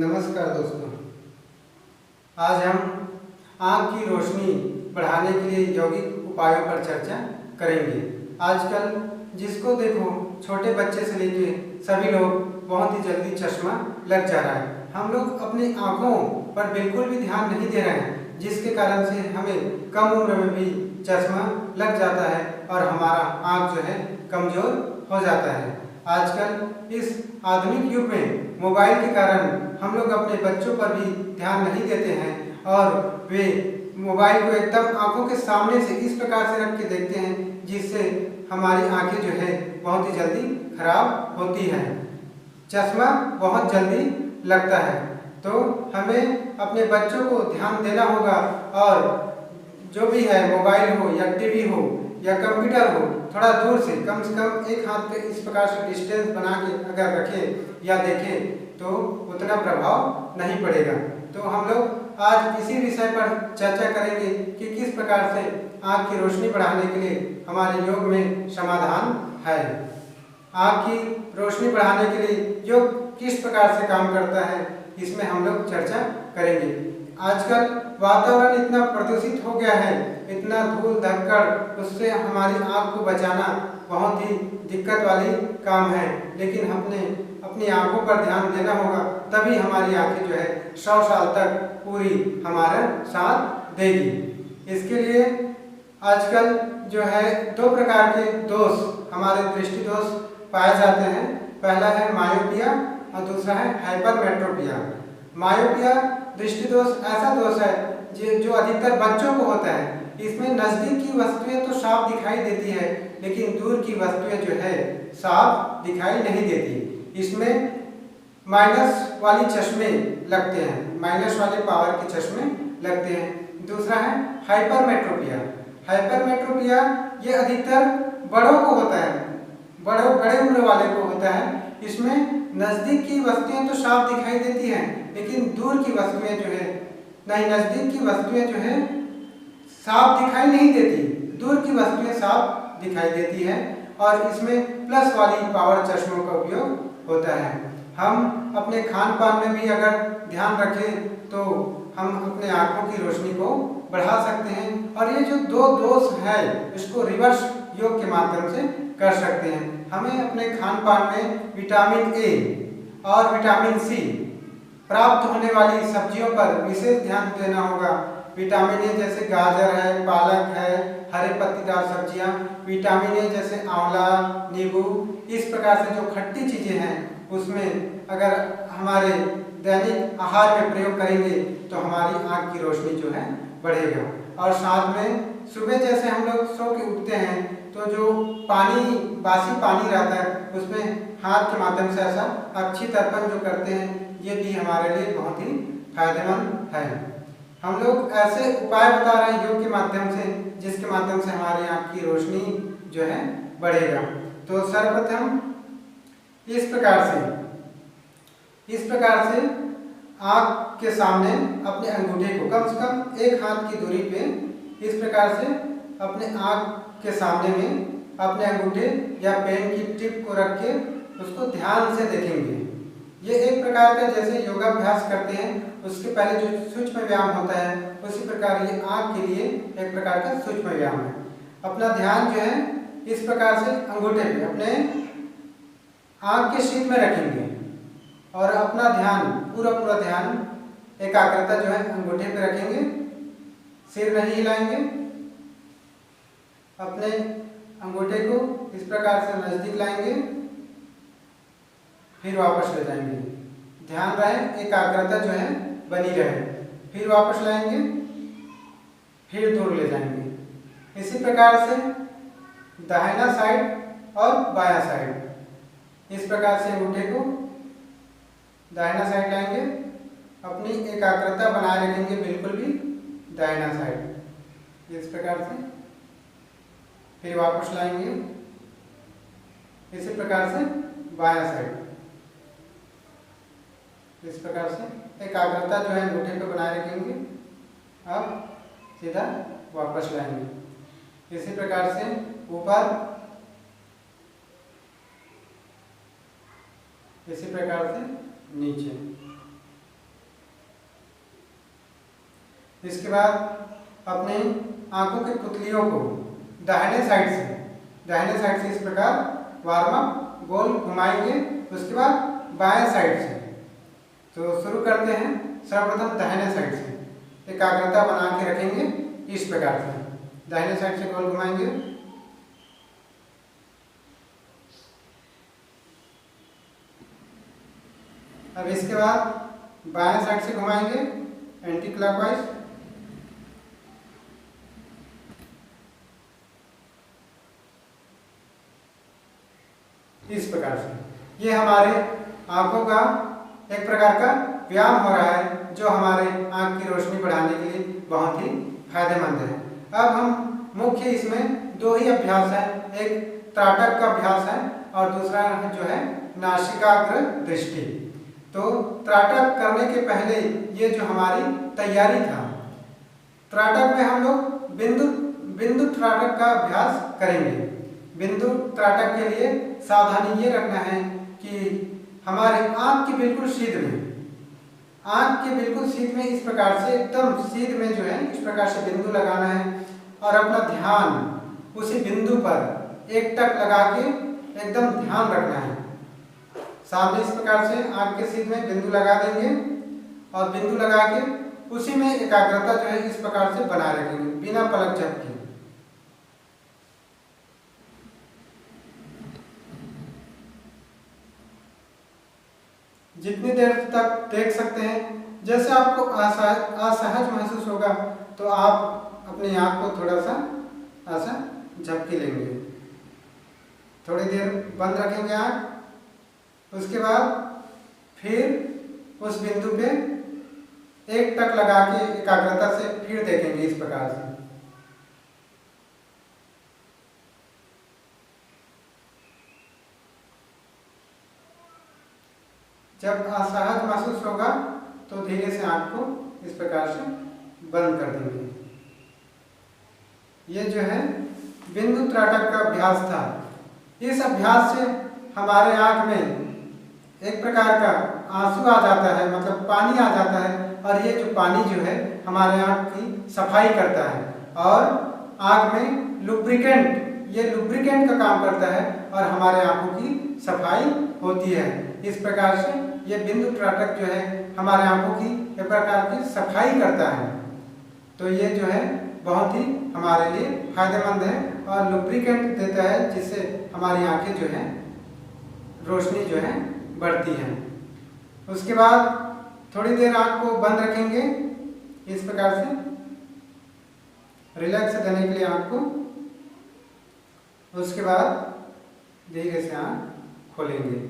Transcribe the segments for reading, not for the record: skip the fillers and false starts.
नमस्कार दोस्तों, आज हम आँख की रोशनी बढ़ाने के लिए यौगिक उपायों पर चर्चा करेंगे। आजकल जिसको देखो छोटे बच्चे से लेके सभी लोग बहुत ही जल्दी चश्मा लग जा रहा है। हम लोग अपनी आँखों पर बिल्कुल भी ध्यान नहीं दे रहे हैं, जिसके कारण से हमें कम उम्र में भी चश्मा लग जाता है और हमारा आँख जो है कमज़ोर हो जाता है। आजकल इस आधुनिक युग में मोबाइल के कारण हम लोग अपने बच्चों पर भी ध्यान नहीं देते हैं और वे मोबाइल को एकदम आंखों के सामने से इस प्रकार से रख के देखते हैं, जिससे हमारी आंखें जो है बहुत ही जल्दी खराब होती हैं। चश्मा बहुत जल्दी लगता है, तो हमें अपने बच्चों को ध्यान देना होगा और जो भी है मोबाइल हो या टीवी हो या कंप्यूटर हो, थोड़ा दूर से कम एक हाथ पे इस प्रकार से डिस्टेंस बना के अगर रखें या देखें तो उतना प्रभाव नहीं पड़ेगा। तो हम लोग आज इसी विषय पर चर्चा करेंगे कि किस प्रकार से आँख की रोशनी बढ़ाने के लिए हमारे योग में समाधान है। आँख की रोशनी बढ़ाने के लिए योग किस प्रकार से काम करता है, इसमें हम लोग चर्चा करेंगे। आजकल वातावरण इतना प्रदूषित हो गया है, इतना धूल धक्कड़, उससे हमारी आँख को बचाना बहुत ही दिक्कत वाली काम है। लेकिन अपनी आँखों पर ध्यान देना होगा, तभी हमारी आँखें जो है 100 साल तक पूरी हमारा साथ देगी। इसके लिए आजकल जो है 2 प्रकार के दोष, हमारे दृष्टि दोष पाए जाते हैं। पहला है मायोपिया और दूसरा है हाइपरमेट्रोपिया। मायोपिया दृष्टि दोष ऐसा दोष है जो अधिकतर बच्चों को होता है। इसमें नजदीक की वस्तुएं तो साफ दिखाई देती है, लेकिन दूर की वस्तुएं जो है साफ दिखाई नहीं देती। इसमें माइनस वाली चश्मे लगते हैं, माइनस वाले पावर के चश्मे लगते हैं। दूसरा है हाइपरमेट्रोपिया। हाइपरमेट्रोपिया ये अधिकतर बड़ों को होता है, बड़े उम्र वाले को होता है। इसमें नजदीक की वस्तुएं तो साफ दिखाई देती हैं, लेकिन दूर की वस्तुएं जो है नजदीक की वस्तुएं जो है साफ दिखाई नहीं देती, दूर की वस्तुएं साफ दिखाई देती है। और इसमें प्लस वाली पावर चश्मों का उपयोग होता है। हम अपने खान पान में भी अगर ध्यान रखें तो हम अपने आँखों की रोशनी को बढ़ा सकते हैं। और ये जो 2 दोष है इसको रिवर्स योग के माध्यम से कर सकते हैं। हमें अपने खान पान में विटामिन ए और विटामिन सी प्राप्त होने वाली सब्जियों पर विशेष ध्यान देना होगा। विटामिन ए जैसे गाजर है, पालक है, हरे पत्तीदार सब्जियां, विटामिन ए जैसे आंवला, नींबू, इस प्रकार से जो खट्टी चीजें हैं उसमें अगर हमारे दैनिक आहार में प्रयोग करेंगे तो हमारी आँख की रोशनी जो है बढ़ेगा। और साथ में सुबह जैसे हम लोग सो के उठते हैं तो जो बासी पानी रहता है उसमें हाथ के माध्यम से ऐसा अच्छी तर्पण जो करते हैं, ये भी हमारे लिए बहुत ही फायदेमंद है। हम लोग ऐसे उपाय बता रहे हैं योग के माध्यम से, जिसके माध्यम से हमारी आँख की रोशनी जो है बढ़ेगा। तो सर्वप्रथम इस प्रकार से आँख के सामने अपने अंगूठे को कम से कम 1 हाथ की दूरी पे इस प्रकार से अपने आँख के सामने में अपने अंगूठे या पेन की टिप को रख के उसको ध्यान से देखेंगे। ये एक प्रकार का जैसे योगाभ्यास करते हैं उसके पहले जो सूक्ष्म व्यायाम होता है, उसी प्रकार ये आँख के लिए एक प्रकार का सूक्ष्म व्यायाम है। अपना ध्यान जो है इस प्रकार से अंगूठे पे अपने आँख के शीत में रखेंगे और अपना ध्यान पूरा ध्यान एकाग्रता जो है अंगूठे पे रखेंगे। सिर नहीं हिलाएंगे, अपने अंगूठे को इस प्रकार से नजदीक लाएंगे, फिर वापस ले जाएंगे। ध्यान रहे, एकाग्रता जो है बनी रहे। फिर वापस लाएंगे, फिर दूर ले जाएंगे। इसी प्रकार से दाहिना साइड और बायां साइड इस प्रकार से अंगूठे को दाहिना साइड लाएंगे, अपनी एकाग्रता बनाए रखेंगे बिल्कुल भी दाहिना साइड इस प्रकार से, फिर वापस लाएंगे। इसी प्रकार से बायां साइड इस प्रकार से एकाग्रता जो है अंगूठे पे बनाए रखेंगे। अब सीधा वापस लाएंगे। इसी प्रकार से ऊपर, इसी प्रकार से नीचे। इसके बाद अपने आंखों की पुतलियों को दाहिने साइड से इस प्रकार वार्म अप गोल घुमाएंगे। उसके बाद बाएं साइड से। तो शुरू करते हैं। सर्वप्रथम दाहिने साइड से एकाग्रता बना के रखेंगे इस प्रकार से। दाहिने साइड से गोल घुमाएंगे। अब इसके बाद बाएं साइड से घुमाएंगे एंटी क्लॉकवाइज। इस प्रकार से ये हमारे आंखों का एक प्रकार का व्यायाम हो रहा है, जो हमारे आंख की रोशनी बढ़ाने के लिए बहुत ही फायदेमंद है। अब हम मुख्य इसमें दो ही अभ्यास है, एक त्राटक का अभ्यास है और दूसरा जो है नासिकाग्र दृष्टि। तो त्राटक करने के पहले ये जो हमारी तैयारी था, त्राटक में हम लोग बिंदु त्राटक का अभ्यास करेंगे। बिंदु त्राटक के लिए सावधानी ये रखना है कि हमारे आंख के बिल्कुल सीध में इस प्रकार से एकदम सीध में जो है इस प्रकार से बिंदु लगाना है और अपना ध्यान उसी बिंदु पर एक टक लगा के एकदम ध्यान रखना है। सामने इस प्रकार से आंख के सीध में बिंदु लगा देंगे और बिंदु लगा के उसी में एकाग्रता जो है इस प्रकार से बनाए रखेंगे बिना पलक झपके। जितनी देर तक देख सकते हैं, जैसे आपको असहज महसूस होगा तो आप अपनी आंख को थोड़ा सा ऐसा झपकी लेंगे। थोड़ी देर बंद रखेंगे आंख। उसके बाद फिर उस बिंदु पे एक टक लगा के एकाग्रता से फिर देखेंगे इस प्रकार से। जब असहज महसूस होगा तो धीरे से आंख को इस प्रकार से बंद कर देंगे। ये जो है बिंदु त्राटक का अभ्यास था। इस अभ्यास से हमारे आंख में एक प्रकार का आंसू आ जाता है, मतलब पानी आ जाता है, और ये जो पानी जो है हमारे आंख की सफाई करता है और आंख में लुब्रिकेंट का काम करता है और हमारे आंखों की सफाई होती है। इस प्रकार से ये बिंदु त्राटक जो है हमारे आंखों की एक प्रकार की सफाई करता है। तो ये जो है बहुत ही हमारे लिए फायदेमंद है और लुब्रिकेंट देता है, जिससे हमारी आंखें जो है रोशनी जो है बढ़ती है। उसके बाद थोड़ी देर आंख को बंद रखेंगे इस प्रकार से, रिलैक्स देने के लिए आंख को। उसके बाद धीरे से आंख खोलेंगे।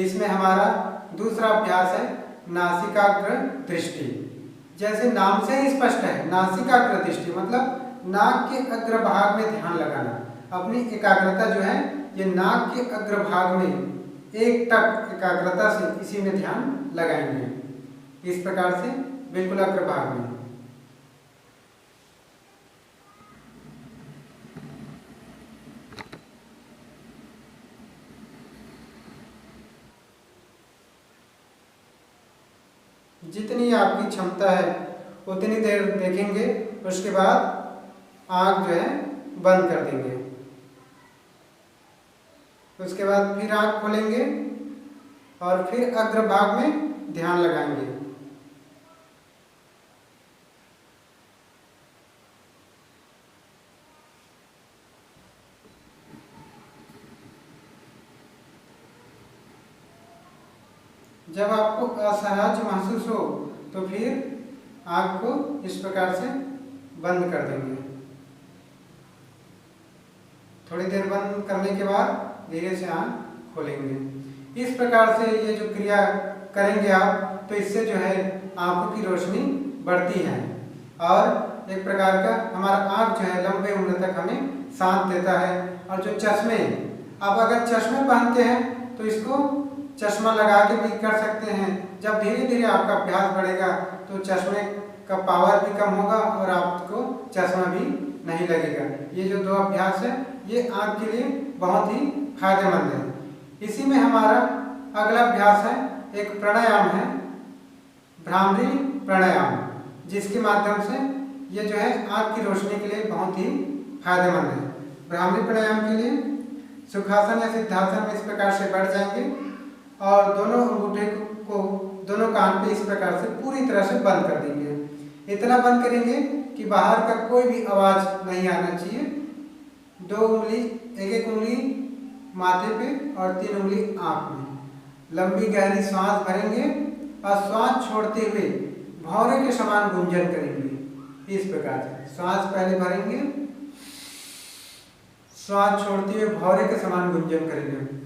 इसमें हमारा दूसरा अभ्यास है नासिकाग्र दृष्टि। जैसे नाम से ही स्पष्ट है, नासिकाग्र दृष्टि मतलब नाक के अग्रभाग में ध्यान लगाना। अपनी एकाग्रता जो है ये नाक के अग्रभाग में एक टक एकाग्रता से इसी में ध्यान लगाएंगे इस प्रकार से बिल्कुल अग्रभाग में। जितनी आपकी क्षमता है उतनी देर देखेंगे। उसके बाद आँख जो है बंद कर देंगे। उसके बाद फिर आँख खोलेंगे और फिर अग्रभाग में ध्यान लगाएंगे। जब आपको असहज महसूस हो तो फिर आँख को इस प्रकार से बंद कर देंगे। थोड़ी देर बंद करने के बाद धीरे से आँख खोलेंगे। इस प्रकार से ये जो क्रिया करेंगे आप, तो इससे जो है आँखों की रोशनी बढ़ती है और एक प्रकार का हमारा आँख जो है लंबे उम्र तक हमें शांत देता है। और जो चश्मे, आप अगर चश्मे पहनते हैं तो इसको चश्मा लगा के भी कर सकते हैं। जब धीरे धीरे आपका अभ्यास बढ़ेगा तो चश्मे का पावर भी कम होगा और आपको चश्मा भी नहीं लगेगा। ये जो दो अभ्यास है ये आँख के लिए बहुत ही फायदेमंद है। इसी में हमारा अगला अभ्यास है, एक प्राणायाम है, भ्रामरी प्राणायाम। जिसके माध्यम से ये जो है आँख की रोशनी के लिए बहुत ही फायदेमंद है। ब्राह्मी प्राणायाम के लिए सुखासन या सिद्धासन में इस प्रकार से बैठ जाएंगे और दोनों अंगूठे को दोनों कान पे इस प्रकार से पूरी तरह से बंद कर देंगे। इतना बंद करेंगे कि बाहर का कोई भी आवाज नहीं आना चाहिए। 2 उंगली, एक उंगली माथे पे और 3 उंगली आँख में। लंबी गहरी सांस भरेंगे और सांस छोड़ते हुए भौरे के समान गुंजन करेंगे। इस प्रकार से सांस पहले भरेंगे, सांस छोड़ते हुए भौरे के समान गुंजन करेंगे।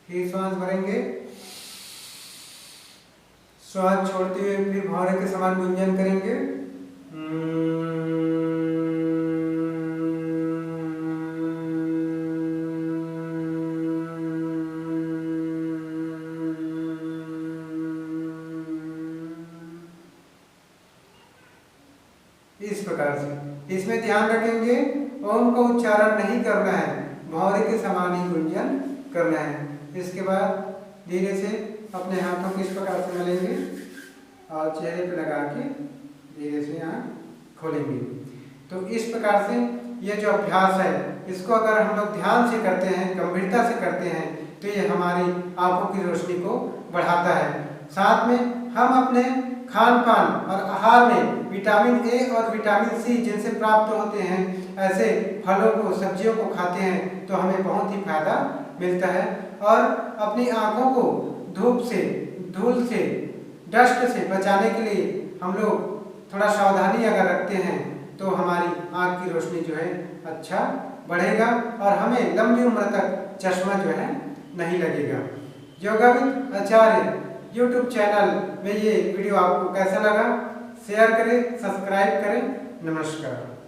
फिर सांस भरेंगे, श्वास छोड़ते हुए फिर भौरे के समान गुंजन करेंगे। इस प्रकार से इसमें ध्यान रखेंगे ओम का उच्चारण नहीं करना है, भौरे के समान ही गुंजन करना है। इसके बाद धीरे से अपने हाथों को इस प्रकार से मलेंगे और चेहरे पे लगा के धीरे से आँख खोलेंगे। तो इस प्रकार से ये जो अभ्यास है इसको अगर हम लोग ध्यान से करते हैं, गंभीरता से करते हैं तो ये हमारी आंखों की रोशनी को बढ़ाता है। साथ में हम अपने खान पान और आहार में विटामिन ए और विटामिन सी जिनसे प्राप्त होते हैं, ऐसे फलों को, सब्जियों को खाते हैं तो हमें बहुत ही फायदा मिलता है। और अपनी आंखों को धूप से, धूल से, डस्ट से बचाने के लिए हम लोग थोड़ा सावधानी अगर रखते हैं तो हमारी आँख की रोशनी जो है अच्छा बढ़ेगा और हमें लंबी उम्र तक चश्मा जो है नहीं लगेगा। Yoga with Acharya YouTube channel में ये वीडियो आपको कैसा लगा, शेयर करें, सब्सक्राइब करें। नमस्कार।